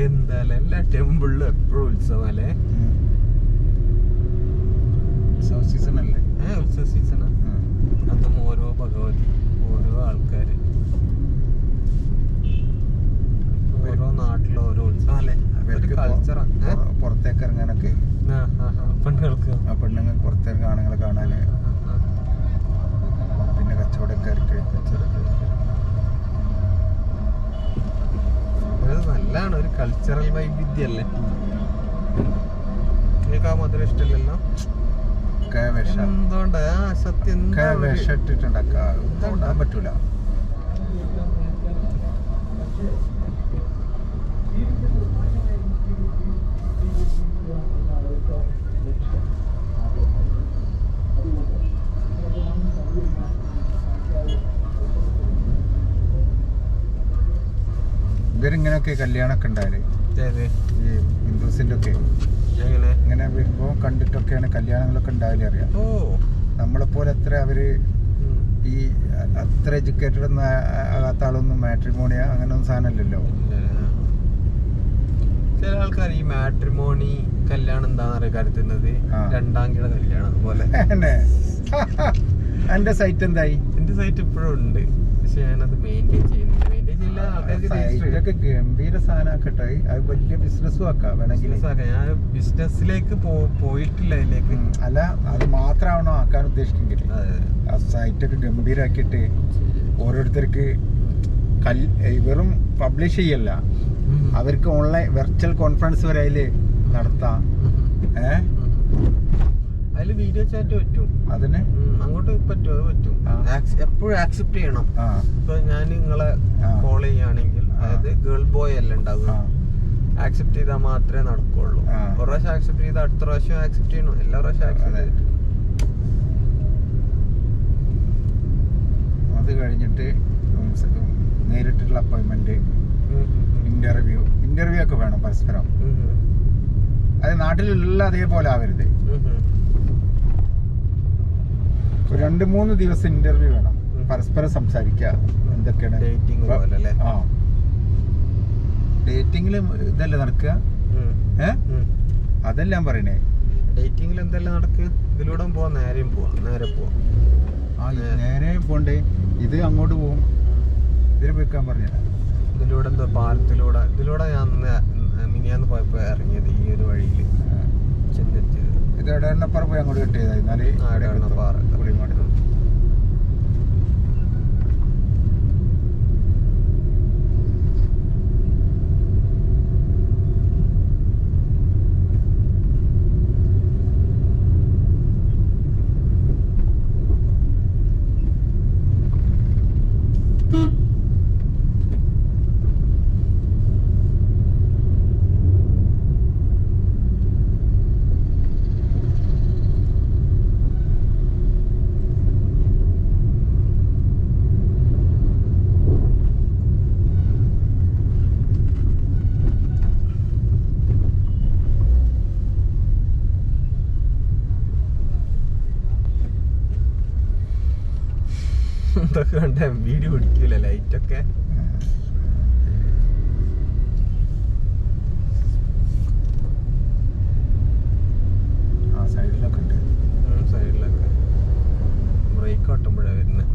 എന്തായാലും എല്ലാ ടെമ്പിളിലും എപ്പോഴും ഉത്സവം അല്ലേ? ഉത്സവ സീസൺ അല്ലേ? ഉത്സവ സീസണാ. അതും ഓരോ ഭഗവതി, ഓരോ ആൾക്കാര്, ഓരോ നാട്ടിലും ഓരോ ഉത്സവം അല്ലേ? കൾച്ചറാ. പുറത്തേക്ക് ഇറങ്ങാനൊക്കെ പെണ്ണുങ്ങൾക്ക്, പെണ്ണുങ്ങൾ പുറത്തേക്ക് ആണുങ്ങളെ കാണാന്, പിന്നെ കച്ചവടക്കാർക്ക് നല്ലതാണ്. ഒരു കൾച്ചറൽ വൈവിധ്യല്ലേ? നിങ്ങൾക്ക് ആ മധുരം ഇഷ്ടമല്ലല്ലോ? എന്തുകൊണ്ടാ സത്യം ഇട്ടിട്ടുണ്ടാക്കാൻ പറ്റൂല. ഇവരിങ്ങനെയൊക്കെ കല്യാണമൊക്കെ ഉണ്ടായാല് ഈ ഹിന്ദുസിന്റെ ഒക്കെ ഇങ്ങനെ വരുമ്പോ കണ്ടിട്ടൊക്കെയാണ് കല്യാണങ്ങളൊക്കെ ഉണ്ടായാലും അറിയാം. നമ്മളെപ്പോലെ എത്ര അവര് ഈ അത്ര എഡ്യൂക്കേറ്റഡ് ഒന്നും ആകാത്ത ആളൊന്നും മാട്രിമോണിയ അങ്ങനെ ഒന്നും സാധനമല്ലല്ലോ. ചില ആൾക്കാർ ഈ മാട്രിമോണി കല്യാണം എന്താണെന്ന് കരുതുന്നത് രണ്ടാം കിട കല്യാണം പോലെ. എന്റെ സൈറ്റ് എന്തായി? എന്റെ സൈറ്റ് ഇപ്പോഴും ഉണ്ട്, പക്ഷെ ഞാനത് മെയിൻറ്റെയിൻ ചെയ്യുന്നില്ല. സൈറ്റിലൊക്കെ ഗംഭീര സാധനമാക്കട്ടെ, അത് വലിയ ബിസിനസ്സും ആക്കാം വേണമെങ്കിൽ. ഞാൻ ബിസിനസ്സിലേക്ക് പോയിട്ടില്ല അതിലേക്ക്. അല്ല, അത് മാത്രമാണോ ആക്കാൻ ഉദ്ദേശിക്കുമെങ്കിൽ ആ സൈറ്റൊക്കെ ഗംഭീരാക്കിയിട്ട് ഓരോരുത്തർക്ക് വെറും പബ്ലിഷ് ചെയ്യല്ല, അവർക്ക് ഓൺലൈൻ വെർച്വൽ കോൺഫറൻസ് വരെ അതില് നടത്താം. അതില് വീഡിയോ ചാറ്റ് പറ്റും, അതിന് അങ്ങോട്ട് പറ്റും. അത് പറ്റും, എപ്പോഴും ആക്സെപ്റ്റ് ചെയ്യണം. ഇപ്പൊ ഞാൻ നിങ്ങളെ കോൾ ചെയ്യുകയാണെങ്കിൽ, അതായത് ഗേൾ ബോയ് അല്ല ഉണ്ടാവുക, ആക്സെപ്റ്റ് ചെയ്താൽ മാത്രമേ നടക്കുള്ളൂ. ഒരു പ്രാവശ്യം ആക്സെപ്റ്റ് ചെയ്താൽ അടുത്ത പ്രാവശ്യം ആക്സെപ്റ്റ് ചെയ്യണം, എല്ലാ പ്രാവശ്യം ആക്സെപ്റ്റ് ചെയ്തിട്ട്. അത് കഴിഞ്ഞിട്ട് നേരിട്ടുള്ള അപ്പോയിന്റ്മെന്റ്, ഇന്റർവ്യൂ ഒക്കെ വേണം പരസ്പരം. അത് നാട്ടിലുള്ള അതേപോലെ ആവരുത്. 2-3 ദിവസം ഇന്റർവ്യൂ വേണം, പരസ്പരം സംസാരിക്കുക. എന്തൊക്കെയാണ് ഡേറ്റിംഗില് ഇതല്ലേ നടക്കുക? അതല്ല ഞാൻ പറയണേ. ഡേറ്റിംഗിൽ എന്തെല്ലാം നടക്കുക? ഇതിലൂടെ പോവാം, നേരെ പോവാം. നേരെ പോണ്ടേ, ഇത് അങ്ങോട്ട് പോവും. ഇതിൽ പോയിക്കാൻ പറഞ്ഞ ഇതിലൂടെ എന്തോ ഇതിലൂടെ ഞാൻ മിനിയാന്ന് പോയപ്പോ ഇറങ്ങിയത് ഈ ഒരു വഴിയില് ചെന്നെത്തിയത്. ഇത് എടവണ്ണപ്പാറ പോയി അങ്ങോട്ട് കിട്ടിയതാ. എന്നാല് എടവണ്ണപ്പാറ കുളിമാട്. ഇതൊക്കെ കണ്ട വീഡിയോ പിടിക്കൂല, ലൈറ്റൊക്കെ. സൈഡിലൊക്കെ ഉണ്ട്, സൈഡിലൊക്കെ ബ്രേക്ക് ഓട്ടുമ്പോഴാണ് വരുന്നത്.